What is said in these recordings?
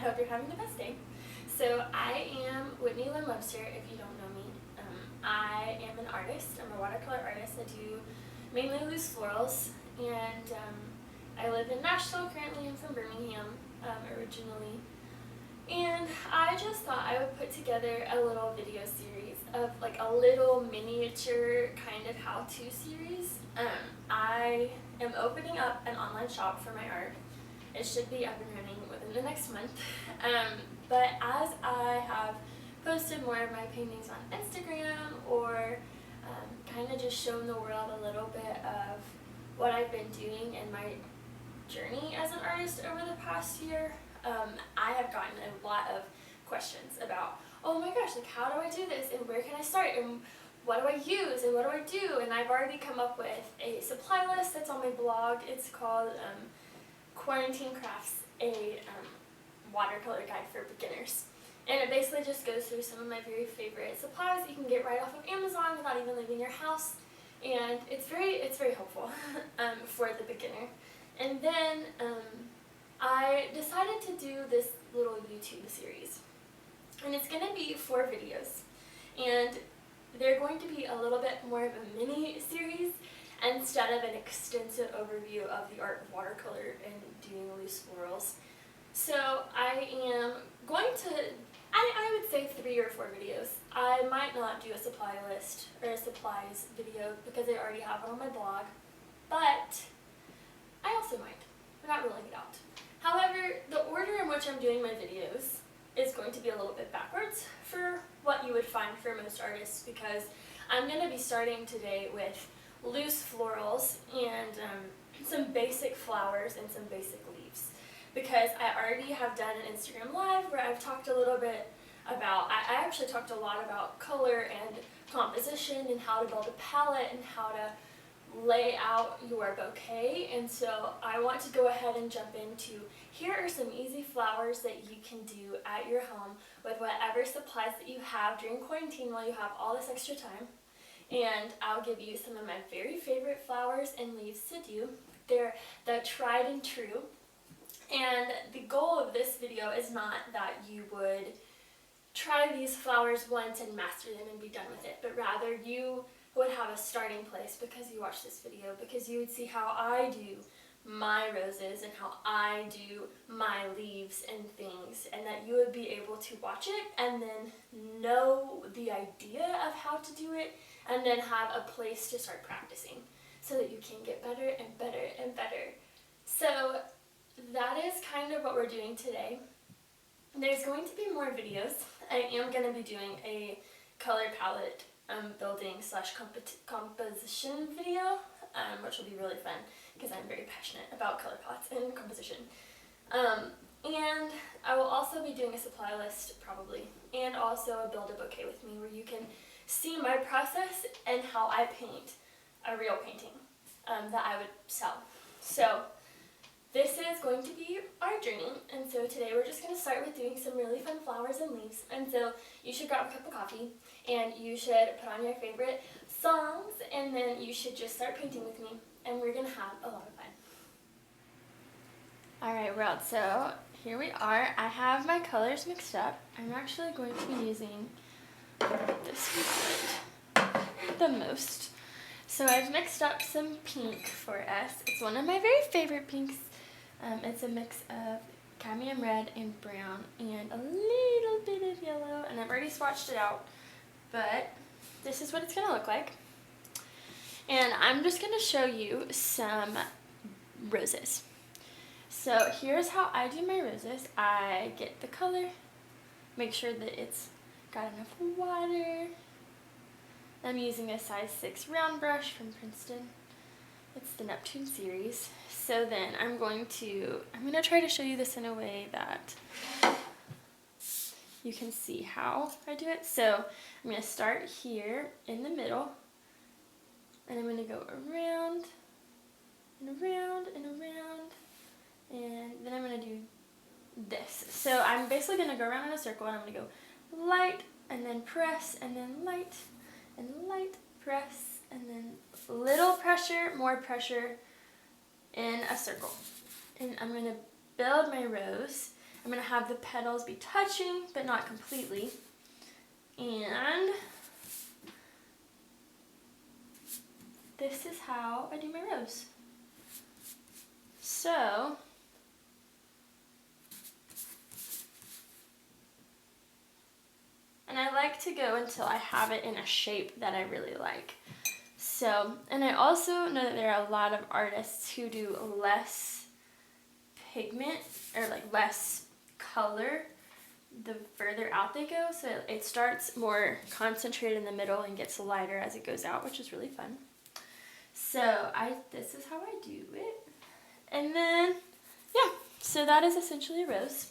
hope you're having the best day. So I am Whitney Lynn Webster, if you don't know me. I am an artist. I'm a watercolor artist. I do mainly loose florals, and I live in Nashville currently. I'm from Birmingham originally. And I just thought I would put together a little video series of like a little miniature kind of how-to series. I am opening up an online shop for my art. It should be up and running within the next month. But as I have posted more of my paintings on Instagram or kind of just shown the world a little bit of what I've been doing in my journey as an artist over the past year, I have gotten a lot of questions about, oh my gosh, like how do I do this and where can I start and what do I use and what do I do? And I've already come up with a supply list that's on my blog. It's called Quarantine Crafts, a watercolor guide for beginners. And it basically just goes through some of my very favorite supplies that you can get right off of Amazon without even leaving your house. And it's very helpful for the beginner. And then I decided to do this little YouTube series. And it's going to be 4 videos. And they're going to be a little bit more of a mini series instead of an extensive overview of the art of watercolor and doing loose florals. So I am going to, I would say 3 or 4 videos. I might not do a supply list or a supplies video because I already have it on my blog, but I also might. I'm not ruling it out. However, the order in which I'm doing my videos is going to be a little bit backwards for what you would find for most artists, because I'm going to be starting today with loose florals and some basic flowers and some basic leaves, because I already have done an Instagram live where I've talked a little bit about, I actually talked a lot about color and composition and how to build a palette and how to lay out your bouquet. And so I want to go ahead and jump into, here are some easy flowers that you can do at your home with whatever supplies that you have during quarantine while you have all this extra time. And I'll give you some of my very favorite flowers and leaves to do. They're the tried and true. And the goal of this video is not that you would try these flowers once and master them and be done with it, but rather you would have a starting place because you watch this video, because you would see how I do my roses and how I do my leaves and things, and that you would be able to watch it and then know the idea of how to do it and then have a place to start practicing so that you can get better and better and better. So that is kind of what we're doing today. There's going to be more videos. I am going to be doing a color palette building / composition video, which will be really fun because I'm very passionate about color palettes and composition. And I will also be doing a supply list probably, and also a build a bouquet with me where you can see my process and how I paint a real painting that I would sell. So this is going to be our journey, and so today we're just going to start with doing some really fun flowers and leaves. And so you should grab a cup of coffee, and you should put on your favorite songs, and then you should just start painting with me, and we're going to have a lot of fun. Alright, world, so here we are. I have my colors mixed up. I'm actually going to be using this palette the most. So I've mixed up some pink for us. It's one of my very favorite pinks. It's a mix of cadmium red and brown and a little bit of yellow, and I've already swatched it out, but this is what it's going to look like. And I'm just going to show you some roses. So here's how I do my roses. I get the color, make sure that it's got enough water. I'm using a size 6 round brush from Princeton. It's the Neptune series. So then I'm going to try to show you this in a way that you can see how I do it. So I'm going to start here in the middle, and I'm going to go around and around and around, and then I'm going to do this. So I'm basically going to go around in a circle, and I'm going to go light and then press and then light and light, press, and then little pressure, more pressure in a circle. And I'm going to build my rose, I'm going to have the petals be touching, but not completely. And this is how I do my rose. So, and I like to go until I have it in a shape that I really like. So, and I also know that there are a lot of artists who do less pigment or like less color the further out they go. So it starts more concentrated in the middle and gets lighter as it goes out, which is really fun. So this is how I do it. And then, yeah, so that is essentially a rose.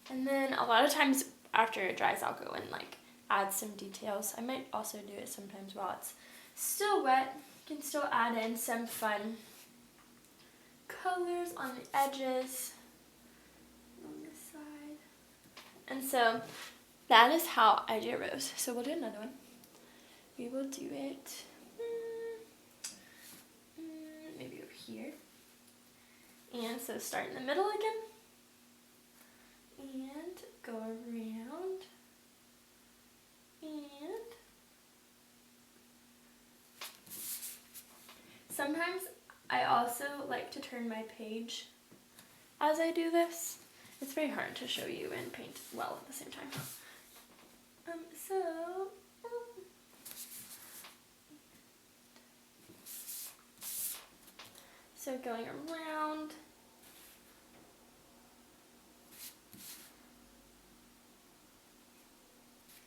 And then a lot of times after it dries, I'll go and like add some details. I might also do it sometimes while it's still wet. You can still add in some fun colors on the edges, on this side. And so that is how I do a rose. So we'll do another one. We will do it maybe over here. And so start in the middle again. And go around. And sometimes I also like to turn my page as I do this. It's very hard to show you and paint well at the same time. So going around.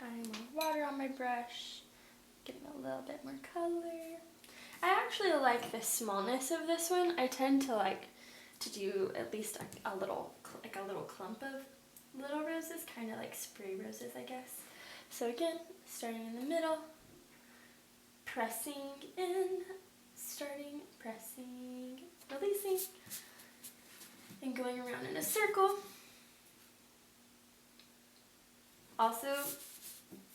Adding more water on my brush. Getting a little bit more color. I actually like the smallness of this one. I tend to like to do at least a little clump of little roses, kind of like spray roses, I guess. So again, starting in the middle, pressing in, starting, pressing, releasing, and going around in a circle. Also,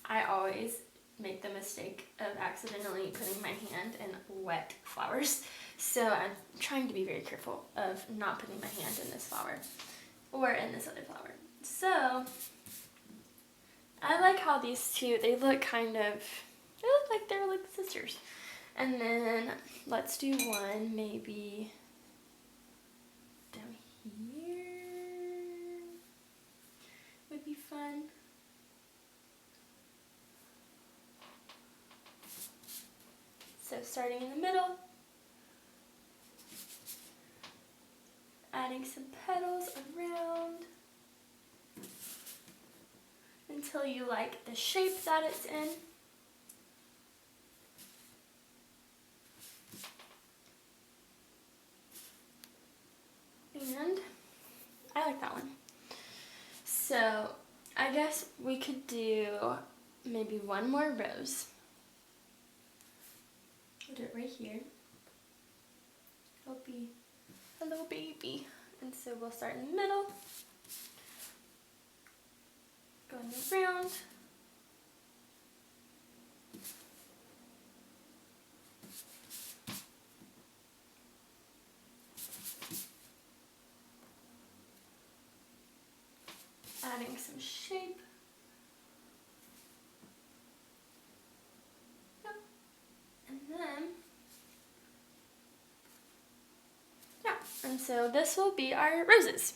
I always make the mistake of accidentally putting my hand in wet flowers. So I'm trying to be very careful of not putting my hand in this flower or in this other flower. So I like how these two, they look like they're like sisters. And then let's do one maybe down here. Would be fun. So starting in the middle, adding some petals around until you like the shape that it's in. And I like that one. So I guess we could do maybe one more rose. I'll do it right here. It'll be a little baby. And so we'll start in the middle, going around, adding some shape. And then, yeah, and so this will be our roses.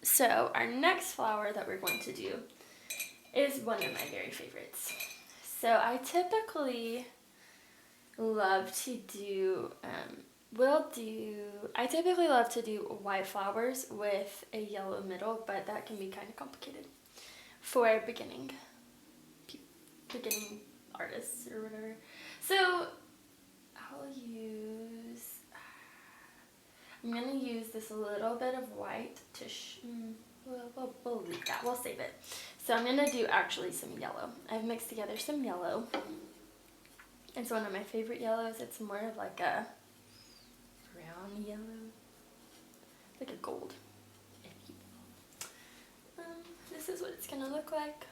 So our next flower that we're going to do is one of my very favorites. So I typically love to do, I typically love to do white flowers with a yellow middle, but that can be kind of complicated for beginning artists or whatever. So I'm going to use this little bit of white to, we'll leave that, we'll save it. So I'm going to do actually some yellow. I've mixed together some yellow. It's one of my favorite yellows. It's more of like a brown yellow, like a gold, if you will. This is what it's going to look like.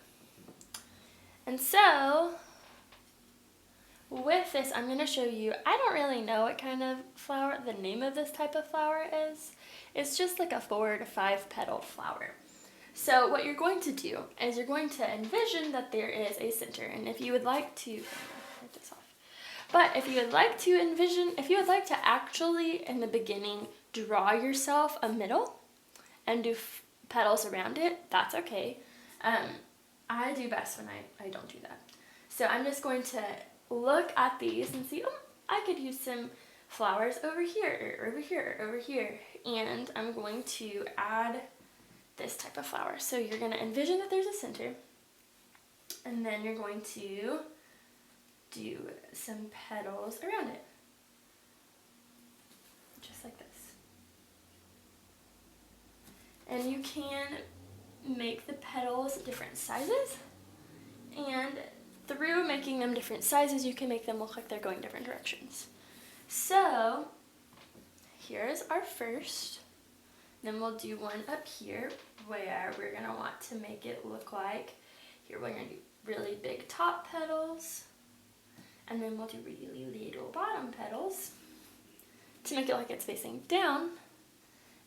And so with this, I'm going to show you, I don't really know what kind of flower, the name of this type of flower is. It's just like a 4 to 5 petal flower. So what you're going to do is you're going to envision that there is a center, and if you would like to, write this off. But if you would like to envision, if you would like to actually in the beginning draw yourself a middle and do petals around it, that's okay. I do best when I don't do that. So I'm just going to look at these and see, oh, I could use some flowers over here, or over here, or over here. And I'm going to add this type of flower. So you're going to envision that there's a center, and then you're going to do some petals around it. Just like this. And you can make the petals different sizes, and through making them different sizes, you can make them look like they're going different directions. So here's our first. Then we'll do one up here where we're going to want to make it look like, here we're going to do really big top petals, and then we'll do really little bottom petals to make it like it's facing down.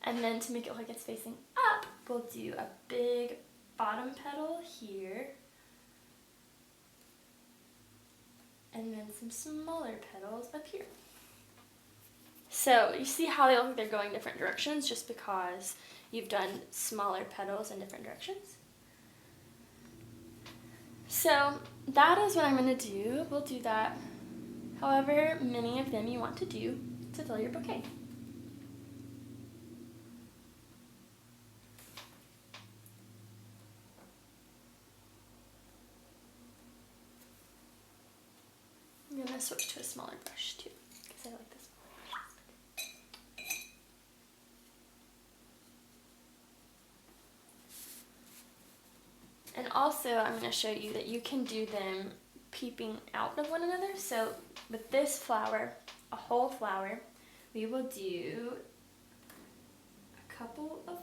And then to make it like it's facing up, we'll do a big bottom petal here, and then some smaller petals up here. So you see how they look like they're going different directions just because you've done smaller petals in different directions. So that is what I'm going to do. We'll do that however many of them you want to do to fill your bouquet. I'm going to switch to a smaller brush too, because I like this smaller brush. And also I'm going to show you that you can do them peeping out of one another. So with this flower, a whole flower, we will do a couple of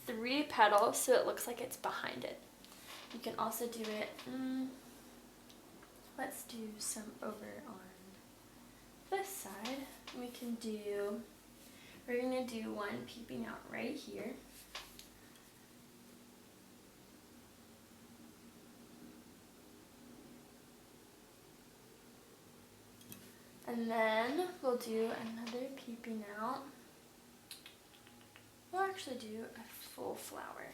3 petals so it looks like it's behind it. You can also do it, let's do some over on this side. We're going to do one peeping out right here. And then we'll do another peeping out. We'll actually do a full flower.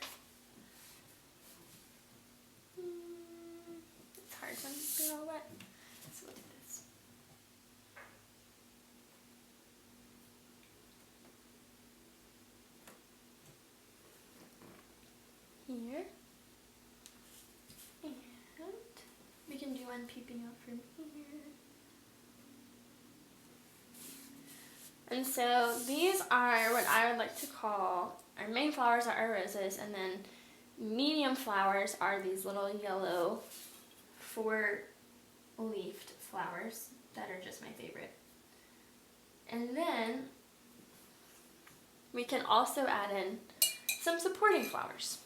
It's hard when they're all wet. So we'll do this. Here. And we can do one peeping out from here. And so these are what I would like to call, our main flowers are our roses, and then medium flowers are these little yellow 4-leafed flowers that are just my favorite. And then we can also add in some supporting flowers.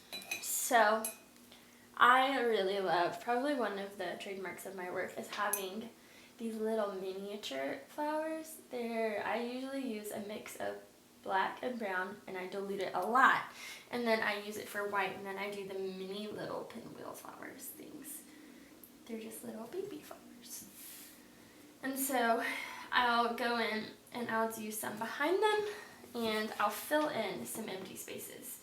So I really love, probably one of the trademarks of my work is having these little miniature flowers. I usually use a mix of black and brown, and I dilute it a lot. And then I use it for white, and then I do the mini little pinwheel flowers things. They're just little baby flowers. And so I'll go in and I'll do some behind them, and I'll fill in some empty spaces.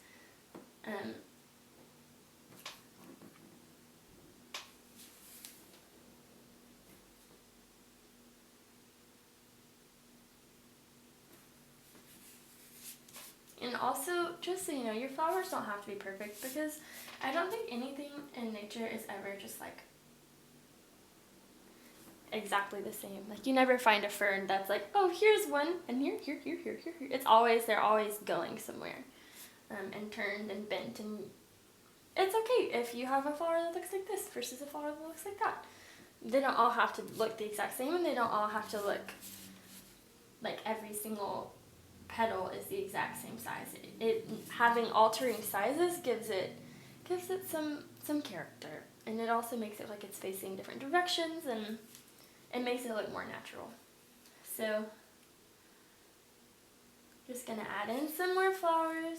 And also, just so you know, your flowers don't have to be perfect, because I don't think anything in nature is ever just like exactly the same. Like you never find a fern that's like, oh, here's one, and here. It's always, they're always going somewhere, and turned and bent, and it's okay if you have a flower that looks like this versus a flower that looks like that. They don't all have to look the exact same, and they don't all have to look like every single petal is the exact same size. It having altering sizes gives it some character. And it also makes it like it's facing different directions, and it makes it look more natural. So just gonna add in some more flowers.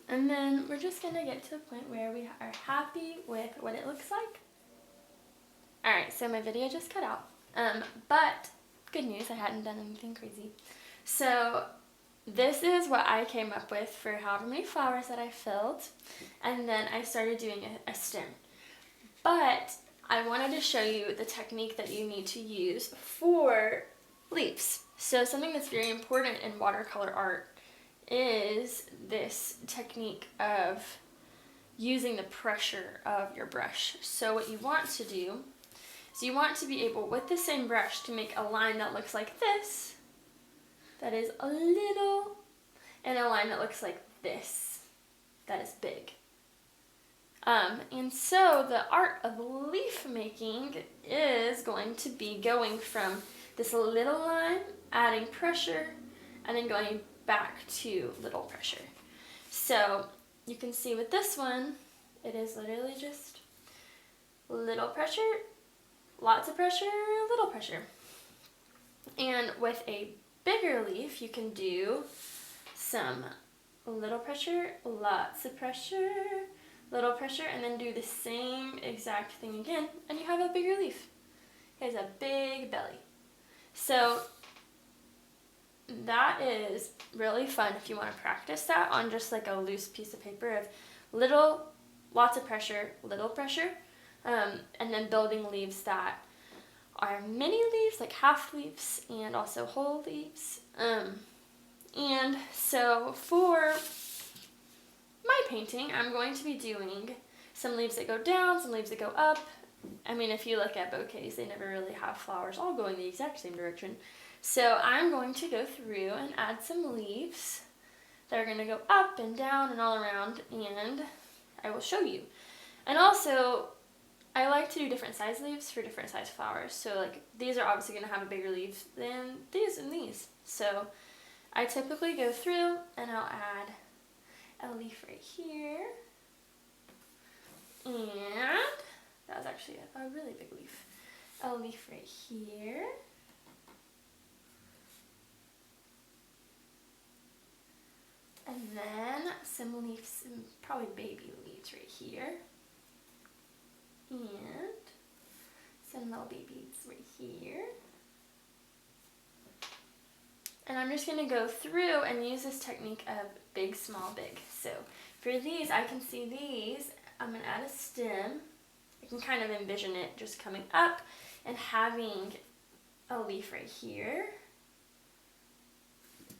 And then we're just gonna get to a point where we are happy with what it looks like. Alright, so my video just cut out. But good news, I hadn't done anything crazy. So this is what I came up with for however many flowers that I filled. And then I started doing a stem. But I wanted to show you the technique that you need to use for leaves. So something that's very important in watercolor art is this technique of using the pressure of your brush. So what you want to do is you want to be able, with the same brush, to make a line that looks like this, that is a little, and a line that looks like this, that is big. And so the art of leaf making is going to be going from this little line, adding pressure, and then going back to little pressure. So you can see with this one, it is literally just little pressure, lots of pressure, little pressure. And with a bigger leaf, you can do some little pressure, lots of pressure, little pressure, and then do the same exact thing again, and you have a bigger leaf. It has a big belly. So that is really fun if you want to practice that on just like a loose piece of paper of lots of pressure, little pressure, and then building leaves that are mini leaves, like half leaves, and also whole leaves. And so for my painting, I'm going to be doing some leaves that go down, some leaves that go up. I mean, if you look at bouquets, they never really have flowers all going the exact same direction. So I'm going to go through and add some leaves that are going to go up and down and all around, and I will show you. And also, I like to do different size leaves for different size flowers. So like these are obviously going to have a bigger leaf than these and these. So I typically go through and I'll add a leaf right here. And that was actually a really big leaf. A leaf right here. And then some leaves, probably baby leaves right here. And some little babies right here. And I'm just going to go through and use this technique of big, small, big. So for these, I can see these. I'm going to add a stem. I can kind of envision it just coming up and having a leaf right here.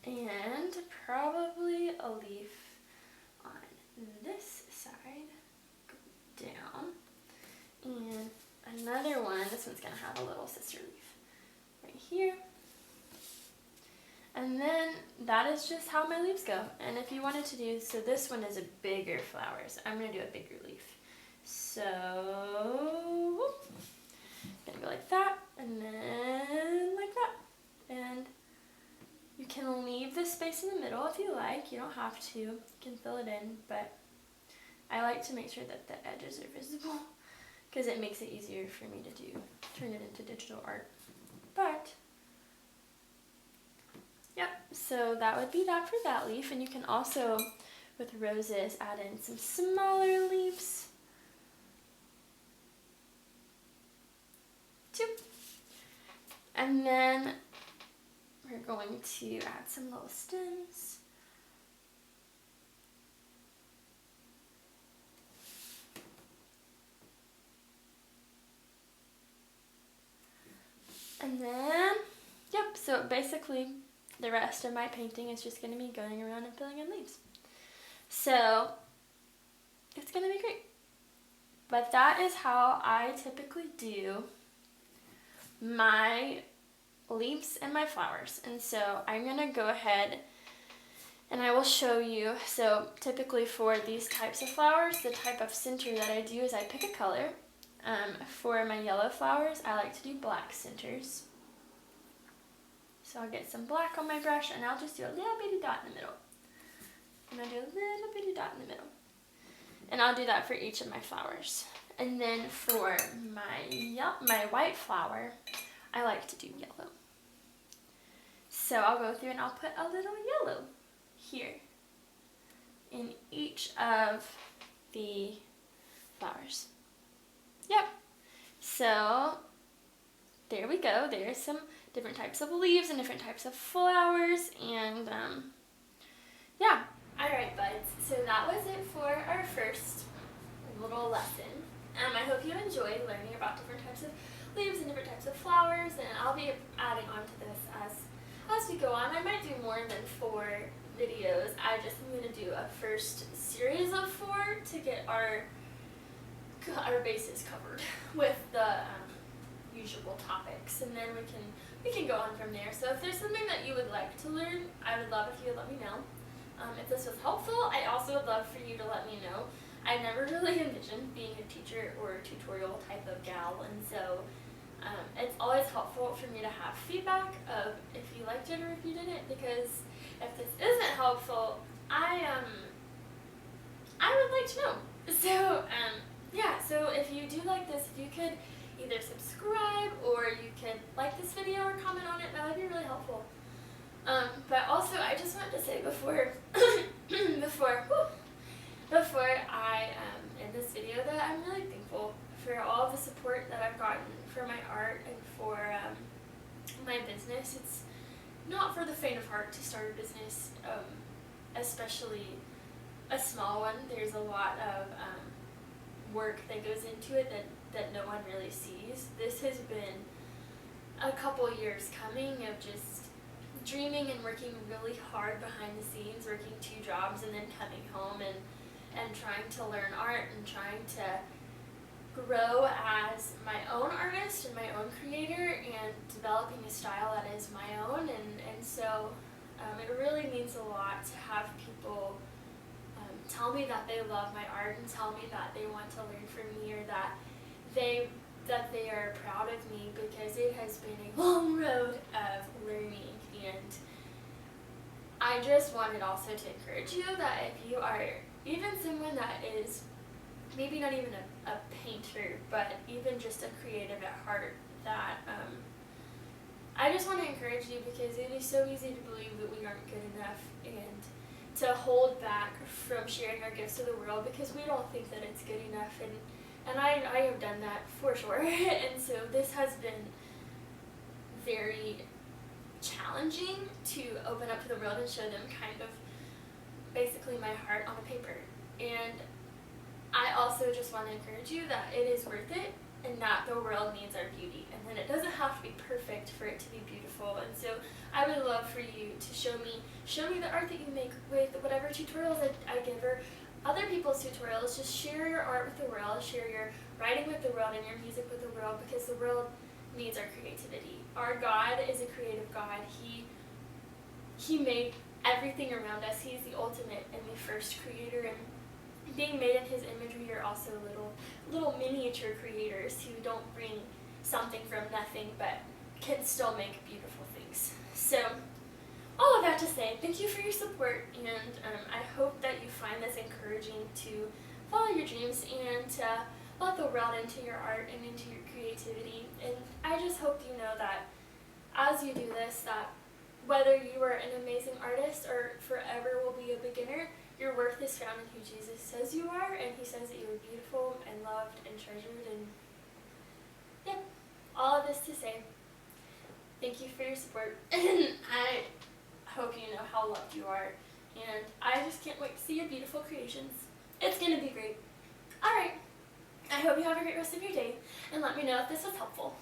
And probably a leaf on this side, go down, and another one, this one's going to have a little sister leaf right here. And then that is just how my leaves go. And if you wanted to do, so this one is a bigger flower, so I'm going to do a bigger leaf. So, I'm going to go like that, and then like that. And you can leave the space in the middle if you like. You don't have to. You can fill it in, but I like to make sure that the edges are visible because it makes it easier for me to turn it into digital art. But, yep, so that would be that for that leaf. And you can also, with roses, add in some smaller leaves. Two. And then we're going to add some little stems. And then, yep, so basically the rest of my painting is just going to be going around and filling in leaves. So, it's going to be great. But that is how I typically do my leaves and my flowers. And so I'm going to go ahead And I will show you, so typically for these types of flowers, the type of center that I do is I pick a color. For my yellow flowers, I like to do black centers. So I'll get some black on my brush and I'll just do a little bitty dot in the middle. And I'll do a little bitty dot in the middle. And I'll do that for each of my flowers. And then for my white flower, I like to do yellow. So I'll go through and I'll put a little yellow here in each of the flowers. Yep. So there we go. There's some different types of leaves and different types of flowers, and yeah. Alright buds, so that was it for our first little lesson. I hope you enjoyed learning about different types of leaves and different types of flowers, and I'll be adding on to this as we go on. I might do more than 4 videos. I just am going to do a first series of 4 to get our bases covered with the usual topics, and then we can go on from there. So if there's something that you would like to learn, I would love if you would let me know. If this was helpful, I also would love for you to let me know. I never really envisioned being a teacher or a tutorial type of gal, and so it's always helpful for me to have feedback of if you liked it or if you didn't, because if this isn't helpful, I would like to know. So yeah, so if you do like this, if you could either subscribe or you could like this video or comment on it, that would be really helpful. But also, I just wanted to say before I end this video that I'm really thankful for all the support that I've gotten for my art and for my business. It's not for the faint of heart to start a business, especially a small one. There's a lot of work that goes into it that no one really sees. This has been a couple years coming of just dreaming and working really hard behind the scenes, working 2 jobs and then coming home and trying to learn art and trying to grow as my own artist and my own creator and developing a style that is my own, and so it really means a lot to have people tell me that they love my art and tell me that they want to learn from me, or that they are proud of me, because it has been a long road of learning. And I just wanted also to encourage you that if you are even someone that is maybe not even a painter, but even just a creative at heart, that I just want to encourage you, because it is so easy to believe that we aren't good enough and to hold back from sharing our gifts to the world because we don't think that it's good enough, and I have done that for sure. And so this has been very challenging to open up to the world and show them kind of basically my heart on a paper. And I also just want to encourage you that it is worth it, and that the world needs our beauty, and then it doesn't have to be perfect for it to be beautiful. And so I would love for you to show me the art that you make with whatever tutorials I give, or other people's tutorials. Just share your art with the world, share your writing with the world and your music with the world, because the world needs our creativity. Our God is a creative God. He made everything around us. He's the ultimate and the first creator, and being made in His image, we are also little miniature creators who don't bring something from nothing but can still make beautiful things. So all of that to say, thank you for your support, and I hope that you find this encouraging to follow your dreams and to let the world into your art and into your creativity. And I just hope you know that as you do this, that whether you are an amazing artist or forever will be a beginner, your worth is found in who Jesus says you are, and He says that you are beautiful and loved and treasured. And yep, all of this to say, thank you for your support, and I hope you know how loved you are, and I just can't wait to see your beautiful creations. It's going to be great. Alright, I hope you have a great rest of your day, and let me know if this was helpful.